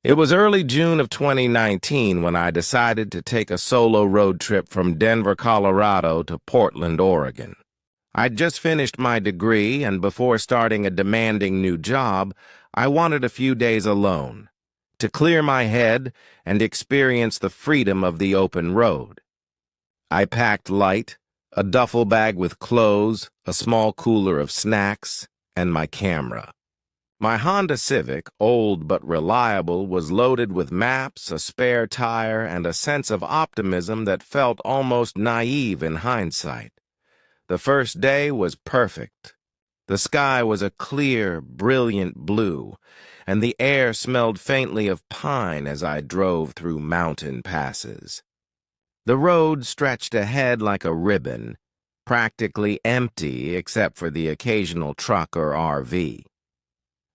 It was early June of 2019 when I decided to take a solo road trip from Denver, Colorado to Portland, Oregon. I'd just finished my degree, and before starting a demanding new job, I wanted a few days alone, to clear my head and experience the freedom of the open road. I packed light, a duffel bag with clothes, a small cooler of snacks, and my camera. My Honda Civic, old but reliable, was loaded with maps, a spare tire, and a sense of optimism that felt almost naive in hindsight. The first day was perfect. The sky was a clear, brilliant blue, and the air smelled faintly of pine as I drove through mountain passes. The road stretched ahead like a ribbon, practically empty except for the occasional truck or RV.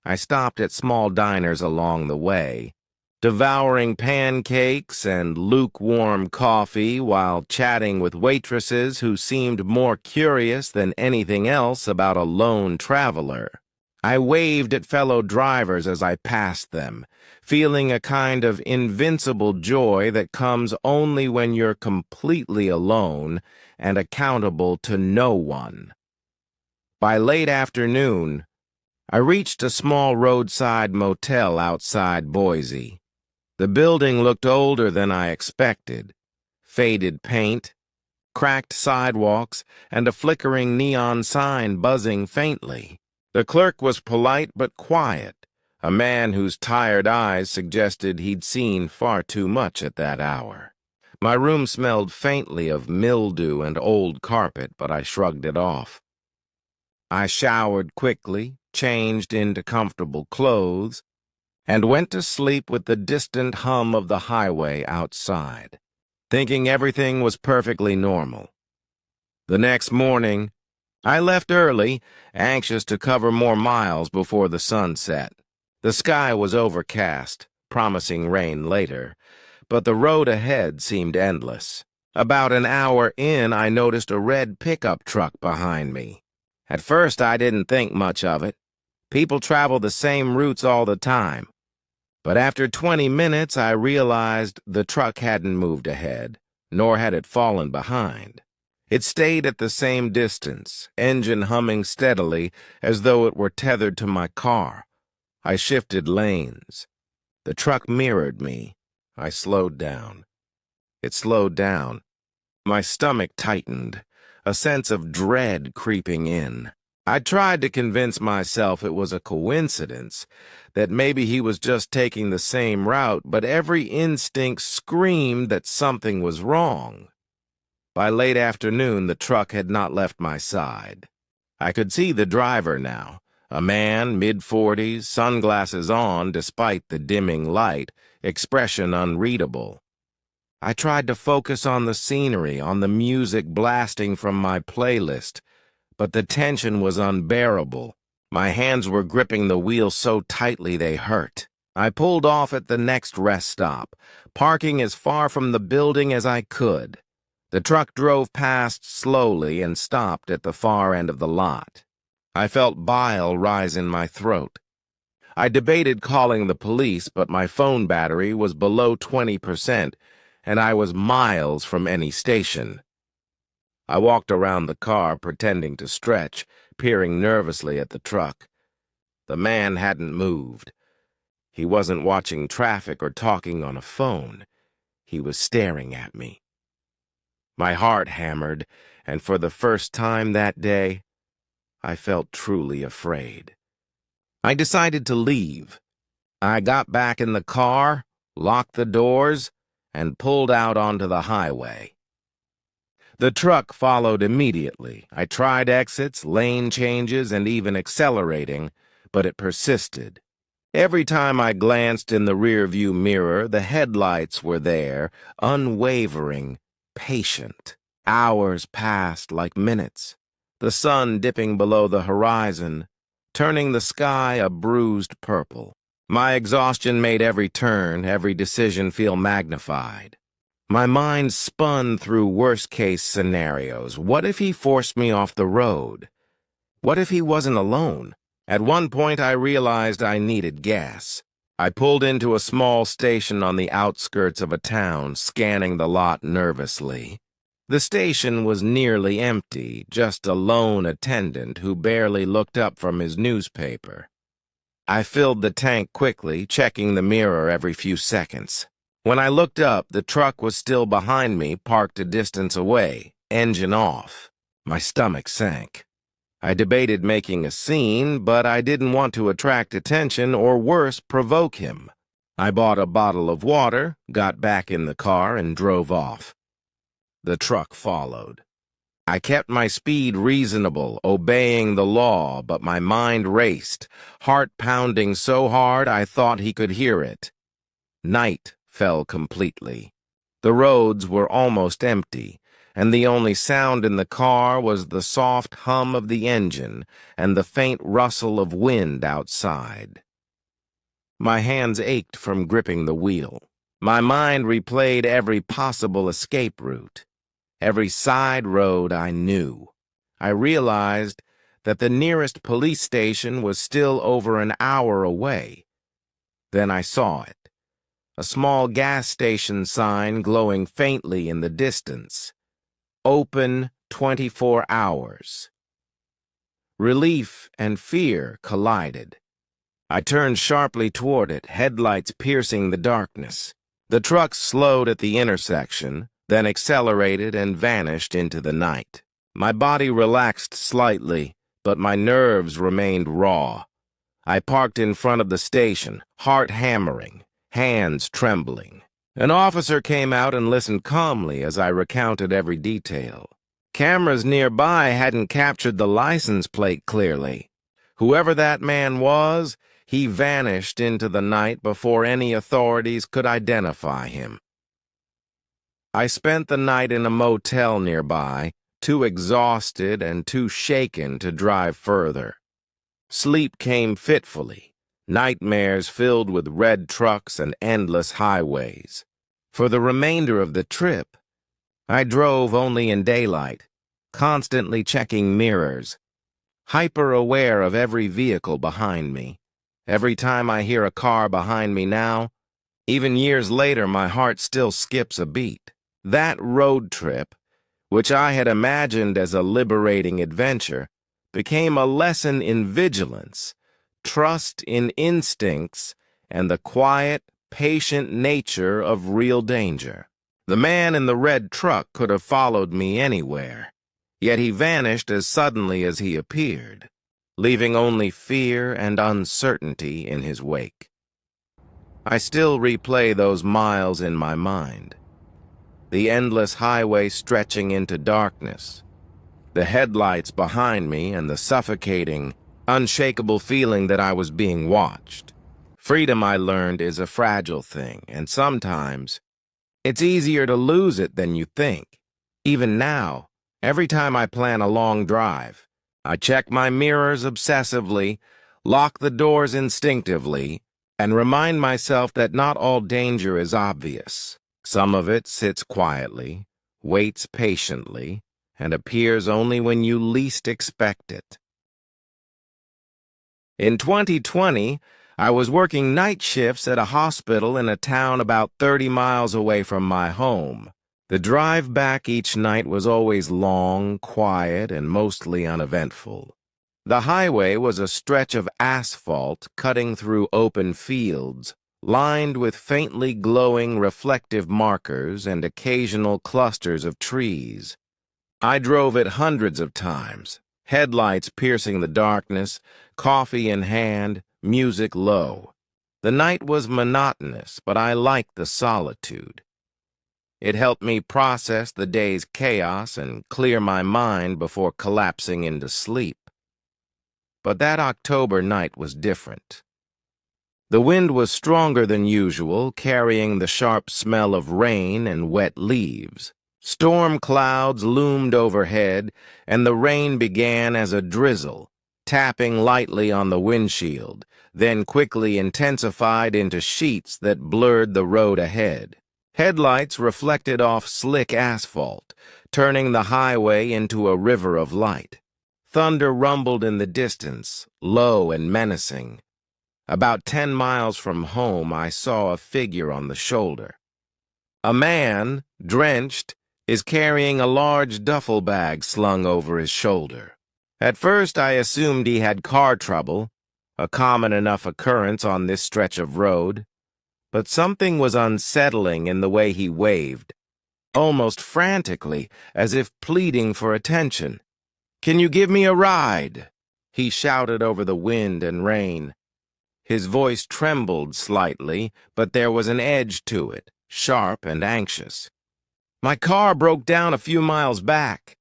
I stopped at small diners along the way, devouring pancakes and lukewarm coffee while chatting with waitresses who seemed more curious than anything else about a lone traveler. I waved at fellow drivers as I passed them, feeling a kind of invincible joy that comes only when you're completely alone and accountable to no one. By late afternoon, I reached a small roadside motel outside Boise. The building looked older than I expected. Faded paint, cracked sidewalks, and a flickering neon sign buzzing faintly. The clerk was polite but quiet, a man whose tired eyes suggested he'd seen far too much at that hour. My room smelled faintly of mildew and old carpet, but I shrugged it off. I showered quickly, changed into comfortable clothes, and went to sleep with the distant hum of the highway outside, thinking everything was perfectly normal. The next morning, I left early, anxious to cover more miles before the sun set. The sky was overcast, promising rain later, but the road ahead seemed endless. About an hour in, I noticed a red pickup truck behind me. At first, I didn't think much of it. People travel the same routes all the time. But after 20 minutes, I realized the truck hadn't moved ahead, nor had it fallen behind. It stayed at the same distance, engine humming steadily as though it were tethered to my car. I shifted lanes. The truck mirrored me. I slowed down. It slowed down. My stomach tightened, a sense of dread creeping in. I tried to convince myself it was a coincidence, that maybe he was just taking the same route, but every instinct screamed that something was wrong. By late afternoon, the truck had not left my side. I could see the driver now, a man, mid-40s, sunglasses on despite the dimming light, expression unreadable. I tried to focus on the scenery, on the music blasting from my playlist, but the tension was unbearable. My hands were gripping the wheel so tightly they hurt. I pulled off at the next rest stop, parking as far from the building as I could. The truck drove past slowly and stopped at the far end of the lot. I felt bile rise in my throat. I debated calling the police, but my phone battery was below 20%, and I was miles from any station. I walked around the car, pretending to stretch, peering nervously at the truck. The man hadn't moved. He wasn't watching traffic or talking on a phone. He was staring at me. My heart hammered, and for the first time that day, I felt truly afraid. I decided to leave. I got back in the car, locked the doors, and pulled out onto the highway. The truck followed immediately. I tried exits, lane changes, and even accelerating, but it persisted. Every time I glanced in the rearview mirror, the headlights were there, unwavering, patient. Hours passed like minutes, the sun dipping below the horizon, turning the sky a bruised purple. My exhaustion made every turn, every decision feel magnified. My mind spun through worst-case scenarios. What if he forced me off the road? What if he wasn't alone? At one point, I realized I needed gas. I pulled into a small station on the outskirts of a town, scanning the lot nervously. The station was nearly empty, just a lone attendant who barely looked up from his newspaper. I filled the tank quickly, checking the mirror every few seconds. When I looked up, the truck was still behind me, parked a distance away, engine off. My stomach sank. I debated making a scene, but I didn't want to attract attention or, worse, provoke him. I bought a bottle of water, got back in the car, and drove off. The truck followed. I kept my speed reasonable, obeying the law, but my mind raced, heart pounding so hard I thought he could hear it. Night fell completely. The roads were almost empty, and the only sound in the car was the soft hum of the engine and the faint rustle of wind outside. My hands ached from gripping the wheel. My mind replayed every possible escape route, every side road I knew. I realized that the nearest police station was still over an hour away. Then I saw it. A small gas station sign glowing faintly in the distance. Open 24 hours. Relief and fear collided. I turned sharply toward it, headlights piercing the darkness. The truck slowed at the intersection, then accelerated and vanished into the night. My body relaxed slightly, but my nerves remained raw. I parked in front of the station, heart hammering, hands trembling. An officer came out and listened calmly as I recounted every detail. Cameras nearby hadn't captured the license plate clearly. Whoever that man was, he vanished into the night before any authorities could identify him. I spent the night in a motel nearby, too exhausted and too shaken to drive further. Sleep came fitfully, nightmares filled with red trucks and endless highways. For the remainder of the trip, I drove only in daylight, constantly checking mirrors, hyper-aware of every vehicle behind me. Every time I hear a car behind me now, even years later, my heart still skips a beat. That road trip, which I had imagined as a liberating adventure, became a lesson in vigilance, trust in instincts, and the quiet, patient nature of real danger. The man in the red truck could have followed me anywhere, yet he vanished as suddenly as he appeared, leaving only fear and uncertainty in his wake. I still replay those miles in my mind. The endless highway stretching into darkness, the headlights behind me, and the suffocating, unshakable feeling that I was being watched. Freedom, I learned, is a fragile thing, and sometimes it's easier to lose it than you think. Even now, every time I plan a long drive, I check my mirrors obsessively, lock the doors instinctively, and remind myself that not all danger is obvious. Some of it sits quietly, waits patiently, and appears only when you least expect it. In 2020, I was working night shifts at a hospital in a town about 30 miles away from my home. The drive back each night was always long, quiet, and mostly uneventful. The highway was a stretch of asphalt cutting through open fields, lined with faintly glowing reflective markers and occasional clusters of trees. I drove it hundreds of times, headlights piercing the darkness, coffee in hand, music low. The night was monotonous, but I liked the solitude. It helped me process the day's chaos and clear my mind before collapsing into sleep. But that October night was different. The wind was stronger than usual, carrying the sharp smell of rain and wet leaves. Storm clouds loomed overhead, and the rain began as a drizzle, tapping lightly on the windshield, then quickly intensified into sheets that blurred the road ahead. Headlights reflected off slick asphalt, turning the highway into a river of light. Thunder rumbled in the distance, low and menacing. About 10 miles from home, I saw a figure on the shoulder. A man, drenched, is carrying a large duffel bag slung over his shoulder. At first, I assumed he had car trouble, a common enough occurrence on this stretch of road, but something was unsettling in the way he waved, almost frantically, as if pleading for attention. "Can you give me a ride?" he shouted over the wind and rain. His voice trembled slightly, but there was an edge to it, sharp and anxious. "My car broke down a few miles back."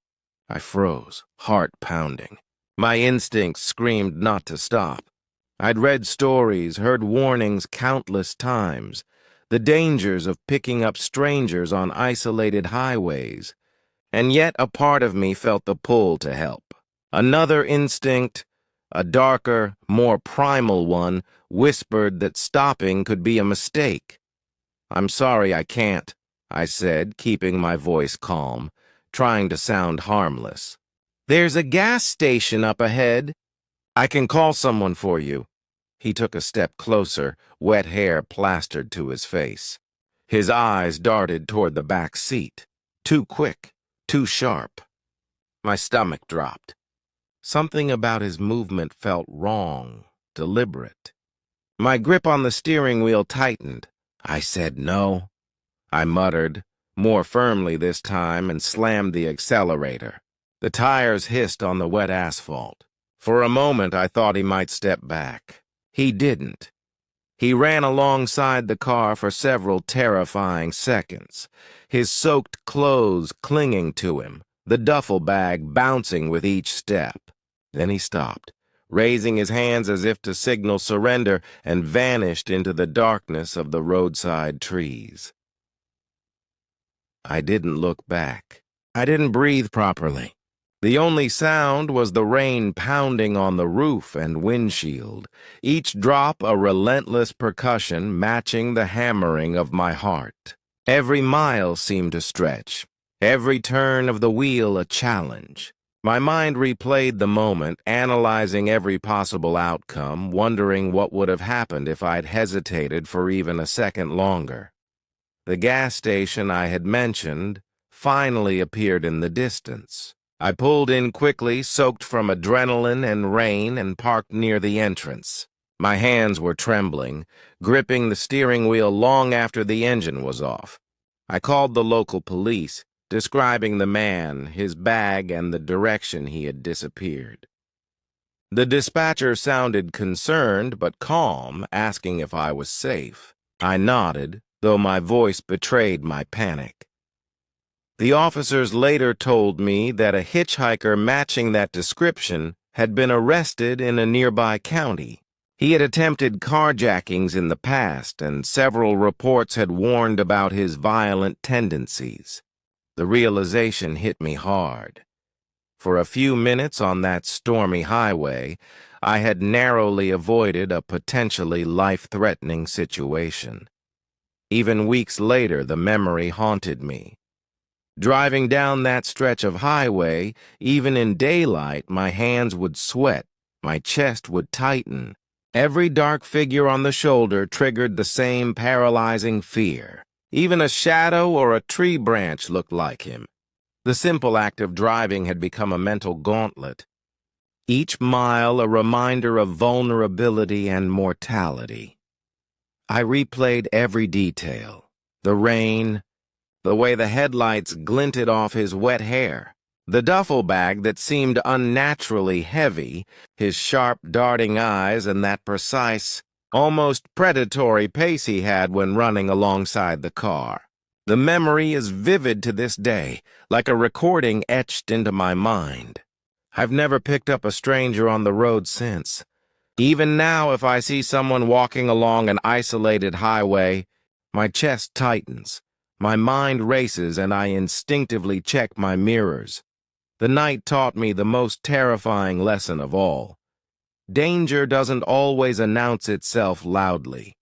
I froze, heart pounding. My instincts screamed not to stop. I'd read stories, heard warnings countless times, the dangers of picking up strangers on isolated highways, and yet a part of me felt the pull to help. Another instinct, a darker, more primal one, whispered that stopping could be a mistake. "I'm sorry I can't," I said, keeping my voice calm, trying to sound harmless. "There's a gas station up ahead. I can call someone for you." He took a step closer, wet hair plastered to his face. His eyes darted toward the back seat. Too quick, too sharp. My stomach dropped. Something about his movement felt wrong, deliberate. My grip on the steering wheel tightened. I said no. I muttered, more firmly this time, and slammed the accelerator. The tires hissed on the wet asphalt. For a moment, I thought he might step back. He didn't. He ran alongside the car for several terrifying seconds, his soaked clothes clinging to him, the duffel bag bouncing with each step. Then he stopped, raising his hands as if to signal surrender, and vanished into the darkness of the roadside trees. I didn't look back. I didn't breathe properly. The only sound was the rain pounding on the roof and windshield, each drop a relentless percussion matching the hammering of my heart. Every mile seemed to stretch, every turn of the wheel a challenge. My mind replayed the moment, analyzing every possible outcome, wondering what would have happened if I'd hesitated for even a second longer. The gas station I had mentioned finally appeared in the distance. I pulled in quickly, soaked from adrenaline and rain, and parked near the entrance. My hands were trembling, gripping the steering wheel long after the engine was off. I called the local police, describing the man, his bag, and the direction he had disappeared. The dispatcher sounded concerned but calm, asking if I was safe. I nodded, though my voice betrayed my panic. The officers later told me that a hitchhiker matching that description had been arrested in a nearby county. He had attempted carjackings in the past, and several reports had warned about his violent tendencies. The realization hit me hard. For a few minutes on that stormy highway, I had narrowly avoided a potentially life-threatening situation. Even weeks later, the memory haunted me. Driving down that stretch of highway, even in daylight, my hands would sweat, my chest would tighten. Every dark figure on the shoulder triggered the same paralyzing fear. Even a shadow or a tree branch looked like him. The simple act of driving had become a mental gauntlet. Each mile a reminder of vulnerability and mortality. I replayed every detail. The rain, the way the headlights glinted off his wet hair, the duffel bag that seemed unnaturally heavy, his sharp, darting eyes, and that precise, almost predatory pace he had when running alongside the car. The memory is vivid to this day, like a recording etched into my mind. I've never picked up a stranger on the road since. Even now, if I see someone walking along an isolated highway, my chest tightens. My mind races, and I instinctively check my mirrors. The night taught me the most terrifying lesson of all. Danger doesn't always announce itself loudly.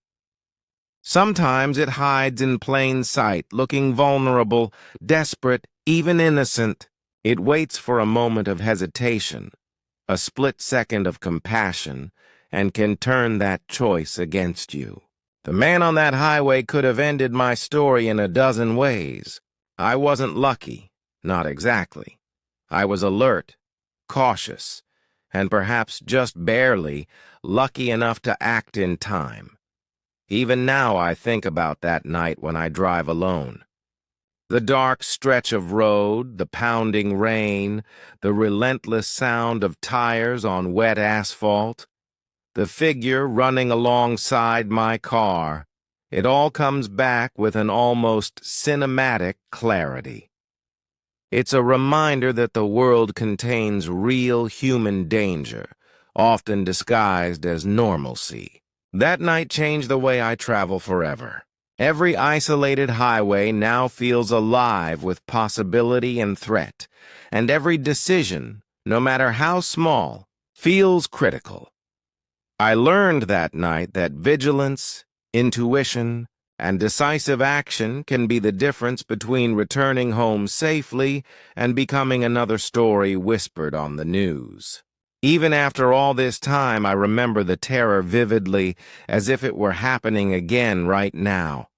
Sometimes it hides in plain sight, looking vulnerable, desperate, even innocent. It waits for a moment of hesitation, a split second of compassion, and can turn that choice against you. The man on that highway could have ended my story in a dozen ways. I wasn't lucky, not exactly. I was alert, cautious, and perhaps just barely lucky enough to act in time. Even now I think about that night when I drive alone. The dark stretch of road, the pounding rain, the relentless sound of tires on wet asphalt, the figure running alongside my car. It all comes back with an almost cinematic clarity. It's a reminder that the world contains real human danger, often disguised as normalcy. That night changed the way I travel forever. Every isolated highway now feels alive with possibility and threat, and every decision, no matter how small, feels critical. I learned that night that vigilance, intuition, and decisive action can be the difference between returning home safely and becoming another story whispered on the news. Even after all this time, I remember the terror vividly, as if it were happening again right now.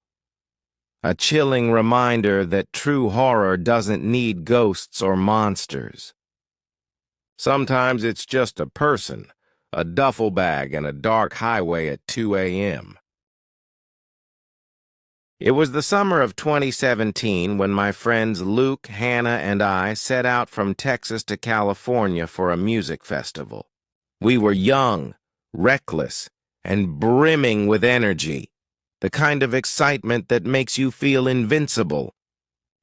A chilling reminder that true horror doesn't need ghosts or monsters. Sometimes it's just a person, a duffel bag, and a dark highway at 2 a.m. It was the summer of 2017 when my friends Luke, Hannah, and I set out from Texas to California for a music festival. We were young, reckless, and brimming with energy, the kind of excitement that makes you feel invincible.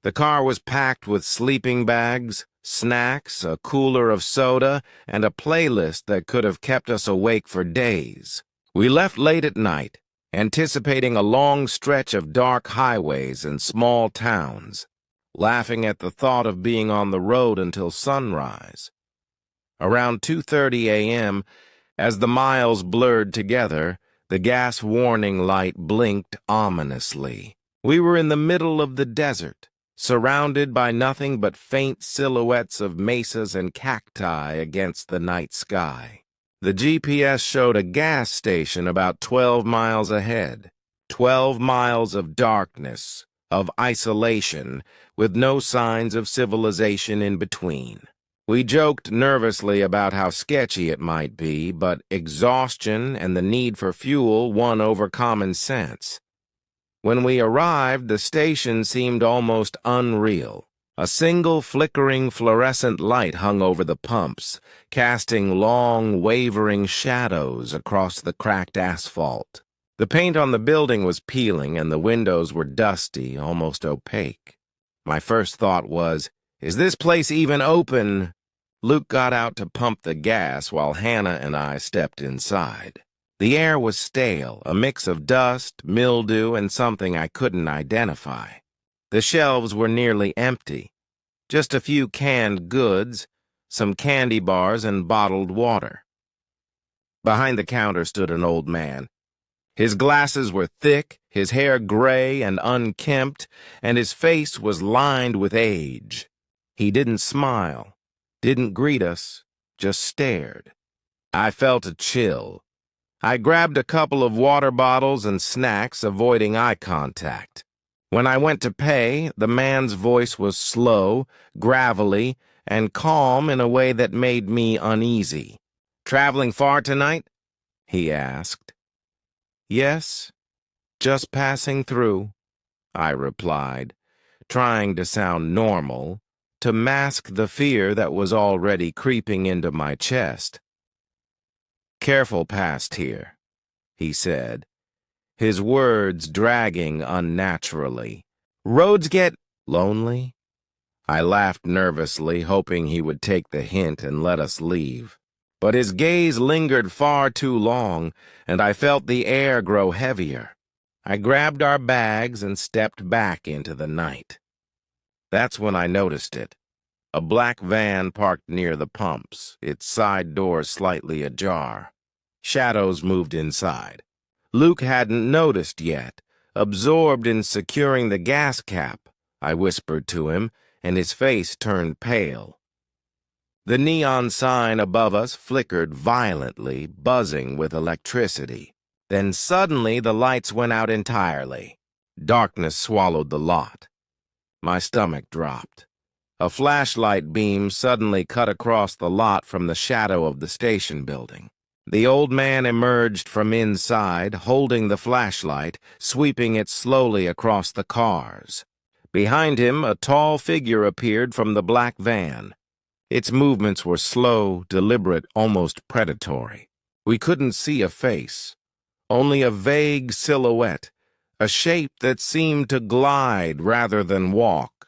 The car was packed with sleeping bags, snacks, a cooler of soda, and a playlist that could have kept us awake for days. We left late at night, anticipating a long stretch of dark highways and small towns, laughing at the thought of being on the road until sunrise. Around 2:30 a.m., as the miles blurred together, the gas warning light blinked ominously. We were in the middle of the desert, surrounded by nothing but faint silhouettes of mesas and cacti against the night sky. The GPS showed a gas station about 12 miles ahead. 12 miles of darkness, of isolation, with no signs of civilization in between. We joked nervously about how sketchy it might be, but exhaustion and the need for fuel won over common sense. When we arrived, the station seemed almost unreal. A single flickering fluorescent light hung over the pumps, casting long, wavering shadows across the cracked asphalt. The paint on the building was peeling, and the windows were dusty, almost opaque. My first thought was, "Is this place even open?" Luke got out to pump the gas while Hannah and I stepped inside. The air was stale, a mix of dust, mildew, and something I couldn't identify. The shelves were nearly empty. Just a few canned goods, some candy bars, and bottled water. Behind the counter stood an old man. His glasses were thick, his hair gray and unkempt, and his face was lined with age. He didn't smile, didn't greet us, just stared. I felt a chill. I grabbed a couple of water bottles and snacks, avoiding eye contact. When I went to pay, the man's voice was slow, gravelly, and calm in a way that made me uneasy. "Traveling far tonight?" he asked. "Yes, just passing through," I replied, trying to sound normal, to mask the fear that was already creeping into my chest. "Careful past here," he said, his words dragging unnaturally. "Roads get lonely?" I laughed nervously, hoping he would take the hint and let us leave. But his gaze lingered far too long, and I felt the air grow heavier. I grabbed our bags and stepped back into the night. That's when I noticed it. A black van parked near the pumps, its side doors slightly ajar. Shadows moved inside. Luke hadn't noticed yet. Absorbed in securing the gas cap, I whispered to him, and his face turned pale. The neon sign above us flickered violently, buzzing with electricity. Then suddenly the lights went out entirely. Darkness swallowed the lot. My stomach dropped. A flashlight beam suddenly cut across the lot from the shadow of the station building. The old man emerged from inside, holding the flashlight, sweeping it slowly across the cars. Behind him, a tall figure appeared from the black van. Its movements were slow, deliberate, almost predatory. We couldn't see a face, only a vague silhouette, a shape that seemed to glide rather than walk.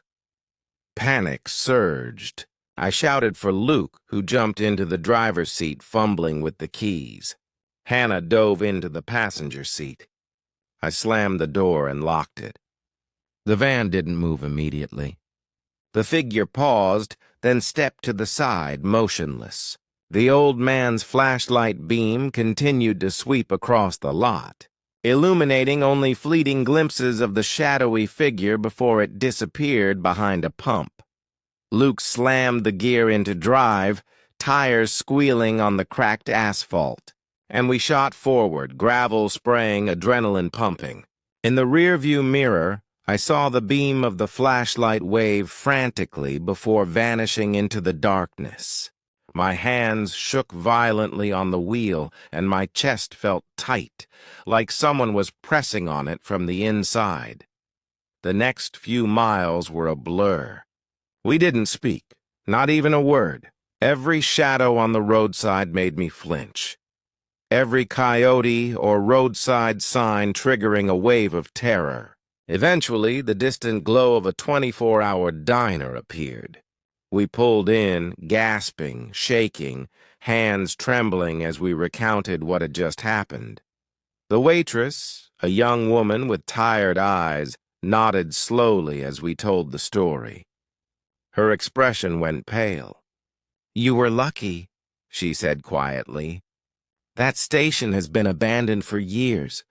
Panic surged. I shouted for Luke, who jumped into the driver's seat, fumbling with the keys. Hannah dove into the passenger seat. I slammed the door and locked it. The van didn't move immediately. The figure paused, then stepped to the side, motionless. The old man's flashlight beam continued to sweep across the lot, illuminating only fleeting glimpses of the shadowy figure before it disappeared behind a pump. Luke slammed the gear into drive, tires squealing on the cracked asphalt, and we shot forward, gravel spraying, adrenaline pumping. In the rearview mirror, I saw the beam of the flashlight wave frantically before vanishing into the darkness. My hands shook violently on the wheel, and my chest felt tight, like someone was pressing on it from the inside. The next few miles were a blur. We didn't speak, not even a word. Every shadow on the roadside made me flinch. Every coyote or roadside sign triggering a wave of terror. Eventually, the distant glow of a 24-hour diner appeared. We pulled in, gasping, shaking, hands trembling as we recounted what had just happened. The waitress, a young woman with tired eyes, nodded slowly as we told the story. Her expression went pale. "You were lucky," she said quietly. "That station has been abandoned for years.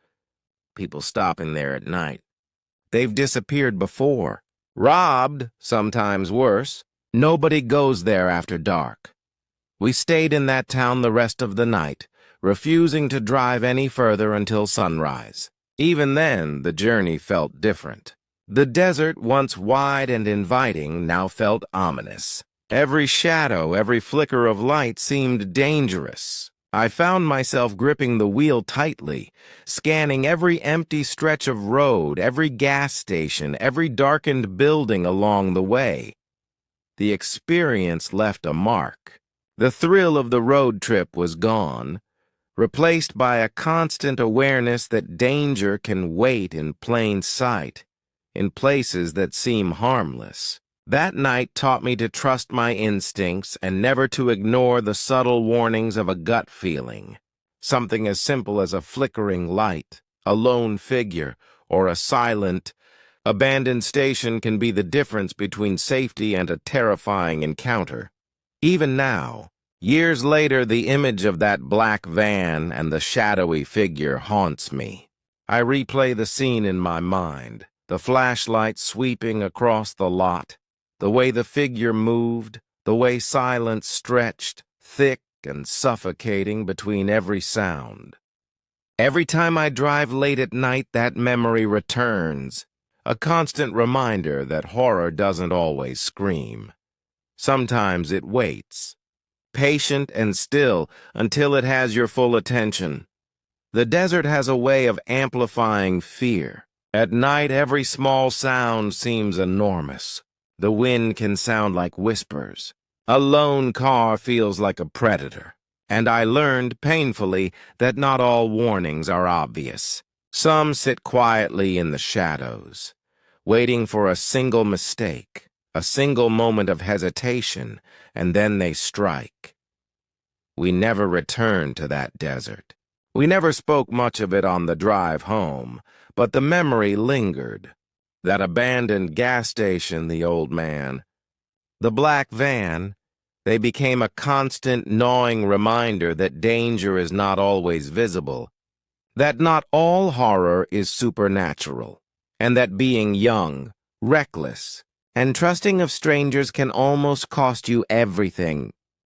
People stop in there at night. They've disappeared before. Robbed, sometimes worse. Nobody goes there after dark. We stayed in that town the rest of the night, refusing to drive any further until sunrise. Even then, the journey felt different. The desert, once wide and inviting, now felt ominous. Every shadow, every flicker of light seemed dangerous. I found myself gripping the wheel tightly, scanning every empty stretch of road, every gas station, every darkened building along the way. The experience left a mark. The thrill of the road trip was gone, replaced by a constant awareness that danger can wait in plain sight, in places that seem harmless. That night taught me to trust my instincts and never to ignore the subtle warnings of a gut feeling. Something as simple as a flickering light, a lone figure, or a silent, abandoned station can be the difference between safety and a terrifying encounter. Even now, years later, the image of that black van and the shadowy figure haunts me. I replay the scene in my mind, the flashlight sweeping across the lot, the way the figure moved, the way silence stretched, thick and suffocating between every sound. Every time I drive late at night, that memory returns, a constant reminder that horror doesn't always scream. Sometimes it waits, patient and still, until it has your full attention. The desert has a way of amplifying fear. At night, every small sound seems enormous. The wind can sound like whispers. A lone car feels like a predator. And I learned, painfully, that not all warnings are obvious. Some sit quietly in the shadows, waiting for a single mistake, a single moment of hesitation, and then they strike. We never returned to that desert. We never spoke much of it on the drive home, but the memory lingered. That abandoned gas station, the old man, the black van, they became a constant gnawing reminder that danger is not always visible, that not all horror is supernatural, and that being young, reckless, and trusting of strangers can almost cost you everything,